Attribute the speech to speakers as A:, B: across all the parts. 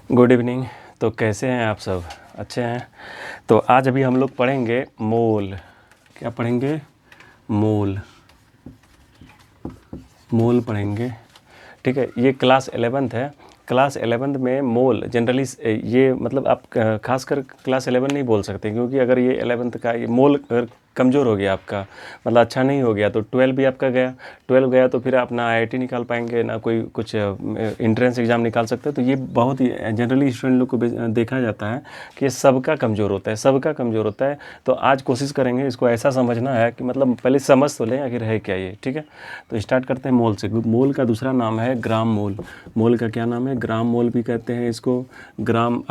A: Good evening. तो कैसे हैं आप सब? अच्छे हैं। तो आज अभी हम लोग पढ़ेंगे मोल। क्या पढ़ेंगे? मोल। मोल पढ़ेंगे। ठीक है, ये क्लास 11th है। क्लास 11th में मोल जनरली ये मतलब आप खासकर क्लास 11 नहीं बोल सकते, क्योंकि अगर ये 11th का ये मोल अगर कमज़ोर हो गया आपका, मतलब अच्छा नहीं हो गया, तो 12 भी आपका गया। 12 गया तो फिर आप ना IIT निकाल पाएंगे, ना कोई कुछ इंट्रेंस एग्ज़ाम निकाल सकते हैं। तो ये बहुत ही जनरली स्टूडेंट लोग को देखा जाता है कि ये सबका कमज़ोर होता है, सबका कमज़ोर होता है। तो आज कोशिश करेंगे इसको ऐसा समझना है कि मतलब पहले समझ तो लें आखिर है क्या ये। ठीक है, तो स्टार्ट करते हैं मोल से। मोल का दूसरा नाम है ग्राम मोल। मोल का क्या नाम है? ग्राम मोल भी कहते हैं इसको, ग्राम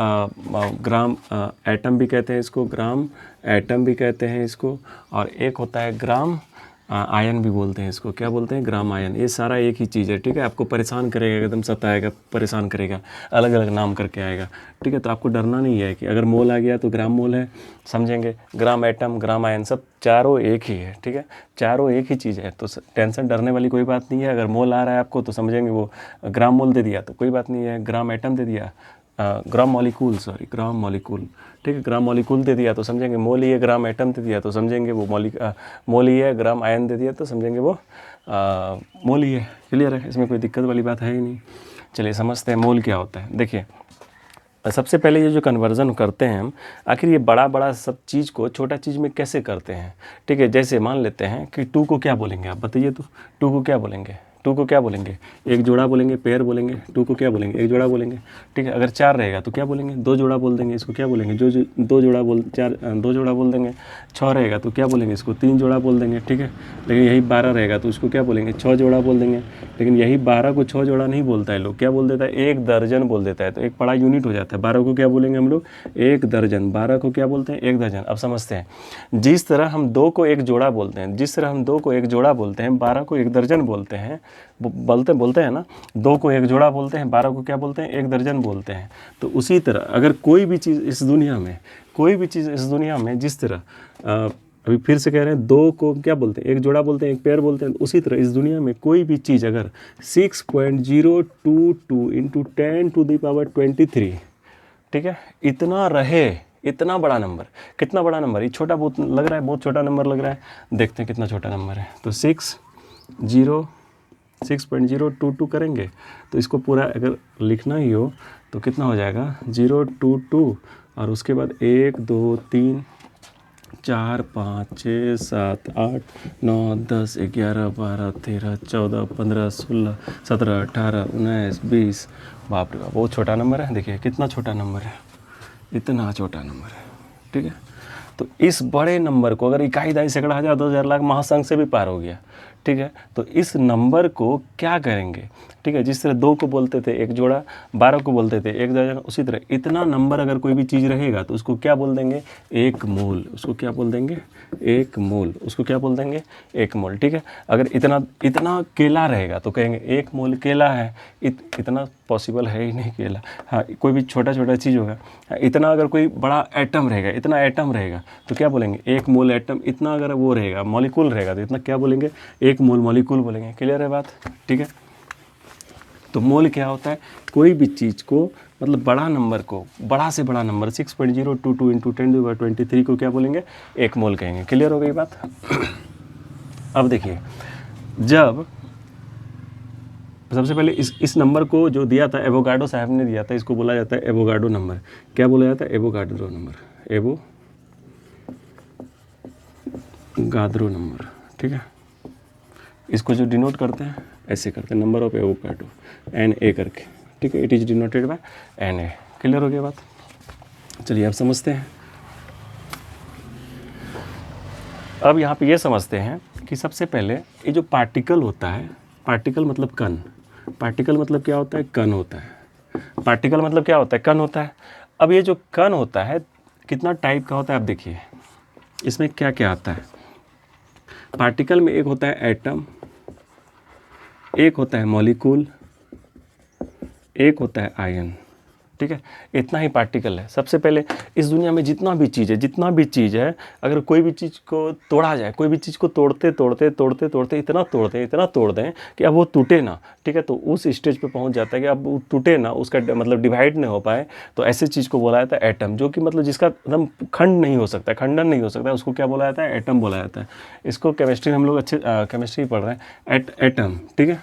A: एटम भी कहते हैं इसको, ग्राम एटम भी कहते हैं इसको, और एक होता है ग्राम आयन भी बोलते हैं इसको। क्या बोलते हैं? ग्राम आयन। ये सारा एक ही चीज़ है। ठीक है, आपको परेशान करेगा, एकदम सताएगा, परेशान करेगा, अलग अलग नाम करके आएगा। ठीक है, तो आपको डरना नहीं है कि अगर मोल आ गया तो ग्राम मोल है, समझेंगे। ग्राम एटम, ग्राम आयन, सब चारों एक ही है। ठीक है, चारों एक ही चीज़ है, तो टेंशन डरने वाली कोई बात नहीं है। अगर मोल आ रहा है आपको तो समझेंगे वो ग्राम मोल दे दिया तो कोई बात नहीं है। ग्राम एटम दे दिया, gram molecule, sorry gram molecule. ठीक है, ग्राम मॉलिक्यूल दे दिया तो समझेंगे मोल ही है। ग्राम एटम दे दिया तो समझेंगे वो मोल ही है। ग्राम आयन दे दिया तो समझेंगे वो मोल ही है। क्लियर है, इसमें कोई दिक्कत वाली बात है ही नहीं। चलिए समझते हैं मोल क्या होता है। देखिए, सबसे पहले ये जो कन्वर्जन करते हैं हम, आखिर ये बड़ा बड़ा सब चीज़ को छोटा चीज़ में कैसे करते हैं। ठीक है, जैसे मान लेते हैं कि 2 को क्या बोलेंगे, आप बताइए। तो 2 को क्या बोलेंगे? 2 को क्या बोलेंगे? एक जोड़ा बोलेंगे, पेयर बोलेंगे। 2 को क्या बोलेंगे? एक जोड़ा बोलेंगे। ठीक है, अगर 4 रहेगा तो क्या बोलेंगे? 2 जोड़ा बोल देंगे। इसको क्या बोलेंगे? जो 2 जोड़ा बोल 4 2 जोड़ा बोल देंगे। 6 रहेगा तो क्या बोलेंगे? इसको 3 जोड़ा बोल देंगे। ठीक है, लेकिन यही 12 रहेगा तो उसको क्या बोलेंगे? 6 जोड़ा बोल देंगे। लेकिन यही 12 को 6 जोड़ा नहीं बोलता है, लोग क्या बोल देता है? 1 दर्जन बोल देता है। तो एक बड़ा यूनिट हो जाता है। 12 को क्या बोलेंगे हम लोग? 1 दर्जन। 12 को क्या बोलते हैं? 1 दर्जन। अब समझते हैं, जिस तरह हम 2 को 1 जोड़ा बोलते हैं, जिस तरह हम 2 को 1 जोड़ा बोलते हैं, 12 को 1 दर्जन बोलते हैं, बोलते हैं ना। 2 को 1 जोड़ा बोलते हैं, 12 को क्या बोलते हैं? 1 दर्जन बोलते हैं। तो उसी तरह अगर कोई भी चीज़ इस दुनिया में, कोई भी चीज़ इस दुनिया में जिस तरह अभी फिर से कह रहे हैं, 2 को क्या बोलते हैं? 1 जोड़ा बोलते हैं, 1 पेयर बोलते हैं। उसी तरह इस दुनिया में कोई भी चीज़ अगर 6.022 इंटू 10⁻23, ठीक है, इतना रहे, इतना बड़ा नंबर। कितना बड़ा नंबर? ये छोटा बहुत लग रहा है, बहुत छोटा नंबर लग रहा है। देखते हैं कितना छोटा नंबर है। तो 6.022 करेंगे तो इसको पूरा अगर लिखना ही हो तो कितना हो जाएगा? 022, और उसके बाद 1 2 3 4 5 6 7 8 9 10 11 12 13 14 15 16 17 18 19 20। बाप रे बाप, बहुत छोटा नंबर है। देखिए कितना छोटा नंबर है, इतना छोटा नंबर है। ठीक है, तो इस बड़े नंबर को अगर इकाई, दाई, सैकड़ा, हज़ार, 10,000, लाख, महासंख्य से भी पार हो गया। ठीक है, तो इस नंबर को क्या करेंगे? ठीक है, जिस तरह 2 को बोलते थे 1 जोड़ा, 12 को बोलते थे 1 दर्जन, उसी तरह इतना नंबर अगर कोई भी चीज़ रहेगा तो उसको क्या बोल देंगे? 1 मोल। उसको क्या बोल देंगे? 1 मोल। उसको क्या बोल देंगे? 1 मोल। ठीक है, अगर इतना केला रहेगा तो कहेंगे 1 मोल केला है। इतना पॉसिबल है ही नहीं केला। हाँ, कोई भी छोटा छोटा चीज़ होगा। इतना अगर कोई बड़ा एटम रहेगा, इतना एटम रहेगा तो क्या बोलेंगे? 1 मोल एटम। इतना अगर वो रहेगा, मॉलिक्यूल रहेगा, तो इतना क्या बोलेंगे? 1 मोल मॉलिक्यूल बोलेंगे। क्लियर है बात? ठीक है, तो मोल क्या होता है? कोई भी चीज़ को, मतलब बड़ा नंबर को, बड़ा से बड़ा नंबर 6.022 इंटू 10⁻23 को क्या बोलेंगे? 1 मोल कहेंगे। क्लियर हो गई बात? अब देखिए, जब सबसे पहले इस नंबर को जो दिया था एवोगाड्रो साहब ने दिया था, इसको बोला जाता है एवोगाड्रो नंबर। क्या बोला जाता है? Avogadro number. Avogadro number. ठीक है, इसको जो डिनोट करते हैं ऐसे करते हैं, नंबर ऑफ एवोगाड्रो, Na करके। ठीक है, it is denoted by Na। Clear हो गया बात? चलिए अब समझते हैं। अब यहाँ पे ये समझते हैं कि सबसे पहले ये जो पार्टिकल होता है, पार्टिकल मतलब कण। पार्टिकल मतलब क्या होता है? कण होता है। पार्टिकल मतलब क्या होता है? कण होता है। अब ये जो कण होता है कितना टाइप का होता है? आप देखिए इसमें क्या क्या आता है। पार्टिकल में एक होता है एटम, एक होता है मॉलिक्यूल, एक होता है आयन। ठीक है, इतना ही पार्टिकल है। सबसे पहले इस दुनिया में जितना भी चीज़ है, अगर कोई भी चीज़ को तोड़ा जाए, कोई भी चीज़ को तोड़ते इतना तोड़ दें कि अब वो टूटे ना, ठीक है, तो उस स्टेज पे पहुंच जाता है कि अब वो टूटे ना, उसका मतलब डिवाइड नहीं हो पाए, तो ऐसे चीज़ को बोला जाता है एटम, जो कि मतलब जिसका एकदम खंडन नहीं हो सकता, उसको क्या बोला जाता है? एटम बोला जाता है। इसको केमिस्ट्री में हम लोग अच्छे केमिस्ट्री पढ़ रहे हैं, एटम, ठीक है।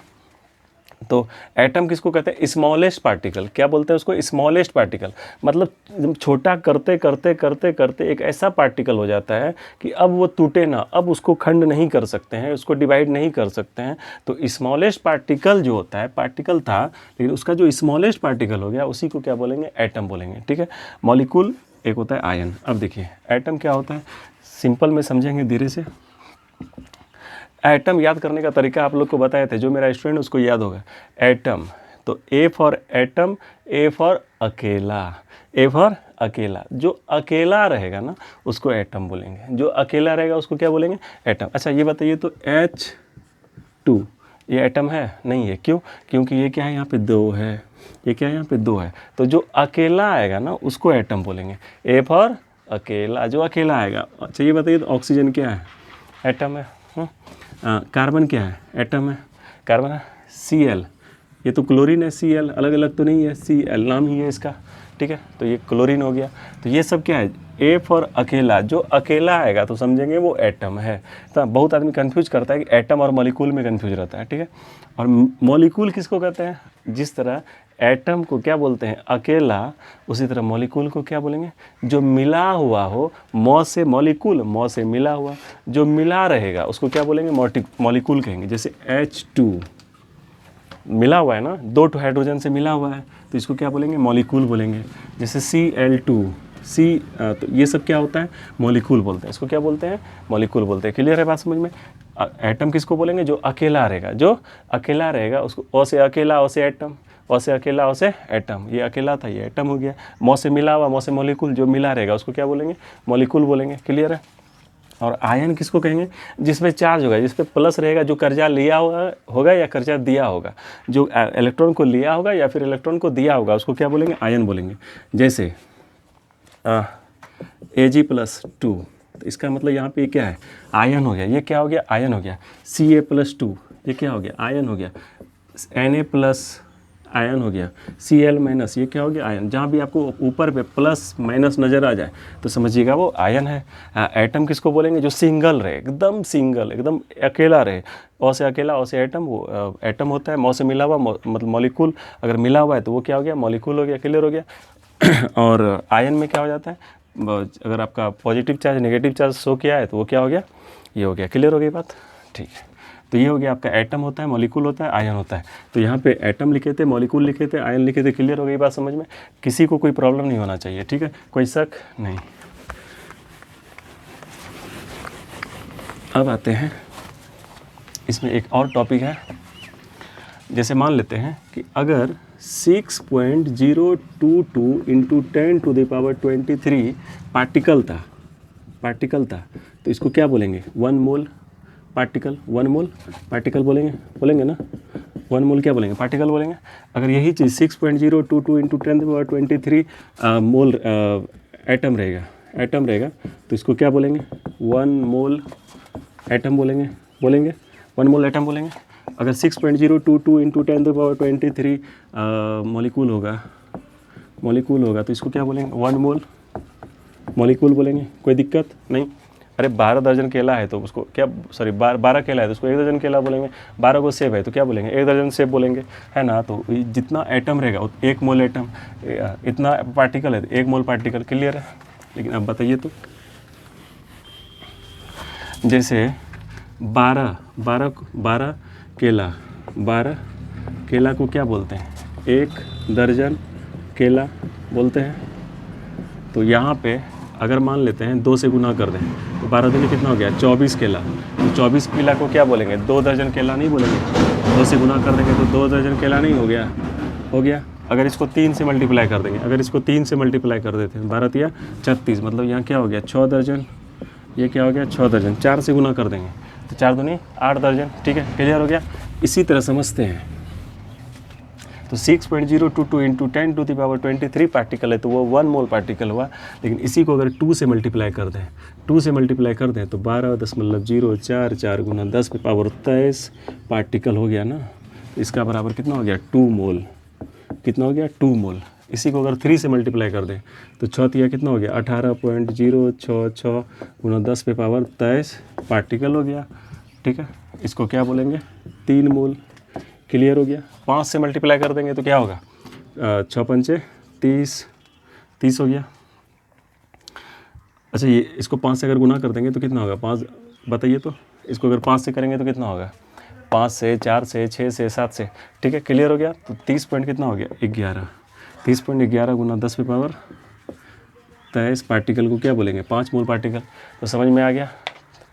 A: तो एटम किसको कहते हैं? Smallest particle. क्या बोलते हैं उसको? Smallest particle. मतलब छोटा करते एक ऐसा पार्टिकल हो जाता है कि अब वो टूटे ना, अब उसको खंड नहीं कर सकते हैं, उसको डिवाइड नहीं कर सकते हैं। तो स्मॉलेस्ट पार्टिकल जो होता है, पार्टिकल था लेकिन उसका जो स्मॉलेस्ट पार्टिकल हो गया, उसी को क्या बोलेंगे? एटम बोलेंगे, ठीक है। मॉलिक्यूल एक होता है आयन। अब देखिए एटम क्या होता है, सिंपल में समझेंगे धीरे से। एटम याद करने का तरीका आप लोग को बताए थे, जो मेरा स्टूडेंट उसको याद होगा। एटम, तो A for atom, A for अकेला, ए फॉर अकेला। जो अकेला रहेगा ना उसको एटम बोलेंगे, जो अकेला रहेगा उसको क्या बोलेंगे? एटम। अच्छा ये बताइए तो H2 ये एटम है? नहीं है। क्यों? क्योंकि ये क्या है, यहाँ पे 2 है, ये क्या है, यहाँ पे 2 है। तो जो अकेला आएगा ना उसको एटम बोलेंगे, ए फॉर अकेला, जो अकेला आएगा। अच्छा ये बताइए तो ऑक्सीजन क्या है? एटम है। कार्बन क्या है? एटम है। कार्बन है Cl, ये तो क्लोरीन है, Cl अलग अलग तो नहीं है, Cl नाम ही है इसका, ठीक है। तो ये क्लोरीन हो गया। तो ये सब क्या है? ए फॉर अकेला, जो अकेला आएगा तो समझेंगे वो एटम है। तो बहुत आदमी कंफ्यूज करता है कि एटम और मॉलिक्यूल में कंफ्यूज रहता है, ठीक है। और मॉलिक्यूल किसको कहते हैं? जिस तरह एटम को क्या बोलते हैं? अकेला, उसी तरह मॉलिक्यूल को क्या बोलेंगे? जो मिला हुआ हो, मॉ से मॉलिक्यूल, मॉ से मिला हुआ, जो मिला रहेगा उसको क्या बोलेंगे? मॉलिक्यूल कहेंगे। जैसे H2 मिला हुआ है ना, 2 हाइड्रोजन से मिला हुआ है, तो इसको क्या बोलेंगे? मॉलिक्यूल बोलेंगे। जैसे Cl2, तो ये सब क्या होता है? मॉलिक्यूल बोलते हैं। इसको क्या बोलते हैं? मॉलिक्यूल बोलते हैं। क्लियर है बात समझ में? एटम किसको बोलेंगे? जो अकेला रहेगा, जो अकेला रहेगा उसको, ओ से अकेला, ओ से एटम, ओ से अकेला, ओ से एटम। ये अकेला था, ये एटम हो गया। मॉ से मिला हुआ, मॉ से मॉलिक्यूल, जो मिला रहेगा उसको क्या बोलेंगे? मॉलिक्यूल बोलेंगे। क्लियर है? और आयन किसको कहेंगे? जिसमें चार्ज होगा, जिस पे प्लस रहेगा, जो कर्जा लिया होगा या कर्जा दिया होगा, जो इलेक्ट्रॉन को लिया होगा या फिर इलेक्ट्रॉन को दिया होगा, उसको क्या बोलेंगे? आयन बोलेंगे। जैसे Ag+2, तो इसका मतलब यहाँ पे क्या है? आयन हो गया। ये क्या हो गया? आयन हो गया। Ca+2, ये क्या हो गया? आयन हो गया। Na+ आयन हो गया। Cl-, ये क्या हो गया? आयन। जहाँ भी आपको ऊपर पे प्लस माइनस नज़र आ जाए तो समझिएगा वो आयन है। एटम किसको बोलेंगे? जो सिंगल रहे, एकदम सिंगल, एकदम अकेला रहे। ओ से अकेला, ओ से एटम, वो एटम होता है। मॉ से मिला हुआ, मतलब मॉलिक्यूल अगर मिला हुआ है तो वो क्या हो गया? मॉलिक्यूल हो गया। क्लियर हो गया? और आयन में क्या हो जाता है? अगर आपका positive charge negative charge show किया है तो वो क्या हो गया? ये हो गया। क्लियर हो गई बात? ठीक है। तो ये हो गया आपका एटम होता है, मॉलिक्यूल होता है, आयन होता है। तो यहाँ पे एटम लिखे थे, मॉलिक्यूल लिखे थे, आयन लिखे थे। क्लियर हो गई बात समझ में? किसी को कोई प्रॉब्लम नहीं होना चाहिए, ठीक है, कोई शक नहीं। अब आते हैं, इसमें एक और टॉपिक है। जैसे मान लेते हैं कि अगर 6.022 × 10⁻23 पार्टिकल था, तो इसको क्या बोलेंगे? 1 मोल पार्टिकल। 1 मोल पार्टिकल बोलेंगे ना? 1 मोल क्या बोलेंगे? पार्टिकल बोलेंगे। अगर यही चीज़ 6.022 × 10⁻23 मोल एटम रहेगा तो इसको क्या बोलेंगे? 1 मोल एटम बोलेंगे। 1 मोल एटम बोलेंगे। अगर 6.022 × 10⁻23 मॉलिक्यूल होगा तो इसको क्या बोलेंगे? 1 मोल मॉलिक्यूल बोलेंगे। कोई दिक्कत नहीं। अरे 12 दर्जन केला है तो उसको क्या, सॉरी 12 केला है तो उसको 1 दर्जन केला बोलेंगे। 12 को सेब है तो क्या बोलेंगे? 1 दर्जन सेब बोलेंगे, है ना? तो जितना एटम रहेगा 1 मोल एटम, इतना पार्टिकल है तो 1 मोल पार्टिकल। क्लियर है? लेकिन अब बताइए तो, जैसे 12 केला को क्या बोलते हैं? 1 दर्जन केला बोलते हैं। तो यहाँ पे अगर मान लेते हैं 2 से गुना कर दें तो 12 दूनी कितना हो गया? 24 केला। तो 24 केला को क्या बोलेंगे? 2 दर्जन केला नहीं बोलेंगे। 2 से गुना कर देंगे तो 2 दर्जन केला नहीं हो गया। अगर इसको 3 से मल्टीप्लाई कर देंगे, अगर इसको 3 से मल्टीप्लाई कर देते हैं, 12 या 36, मतलब यहाँ क्या हो गया? 6 दर्जन। ये क्या हो गया? 6 दर्जन। 4 से गुना कर देंगे तो 4 दूनी 8 दर्जन। ठीक है, क्लियर हो गया? इसी तरह समझते हैं तो 6.022 इंटू 10⁻23 पार्टिकल है, तो वो 1 मोल पार्टिकल हुआ। लेकिन इसी को अगर 2 से मल्टीप्लाई कर दें, 2 से मल्टीप्लाई कर दें तो 12.044 गुना 10⁻23 पार्टिकल हो गया ना। इसका बराबर कितना हो गया? 2 मोल। कितना हो गया? 2 मोल। इसी को अगर 3 से मल्टीप्लाई कर दें तो 6 तिया कितना हो गया? 18.066 गुना 10⁻23 पार्टिकल हो गया। ठीक है, इसको क्या बोलेंगे? 3 मोल। क्लियर हो गया। 5 से मल्टीप्लाई कर देंगे तो क्या होगा? 6 पंचे 30 हो गया। अच्छा, ये इसको 5 से अगर गुना कर देंगे तो कितना होगा? 5 बताइए तो। इसको अगर 5 से करेंगे तो कितना होगा? 5 से, 4 से, 6 से, 7 से। ठीक है, क्लियर हो गया। तो 30 पॉइंट कितना हो गया? 11। 30.11 गुना 10⁻23 पार्टिकल को क्या बोलेंगे? 5 मोल पार्टिकल। तो समझ में आ गया?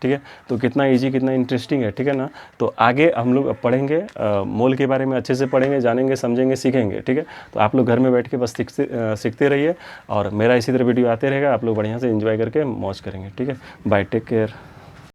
A: ठीक है, तो कितना इजी, कितना इंटरेस्टिंग है। ठीक है ना। तो आगे हम लोग पढ़ेंगे, मोल के बारे में अच्छे से पढ़ेंगे, जानेंगे, समझेंगे, सीखेंगे। ठीक है, तो आप लोग घर में बैठ के बस सीखते रहिए और मेरा इसी तरह वीडियो आते रहेगा। आप लोग बढ़िया से एंजॉय करके मौज करेंगे। ठीक है, बाय, टेक केयर।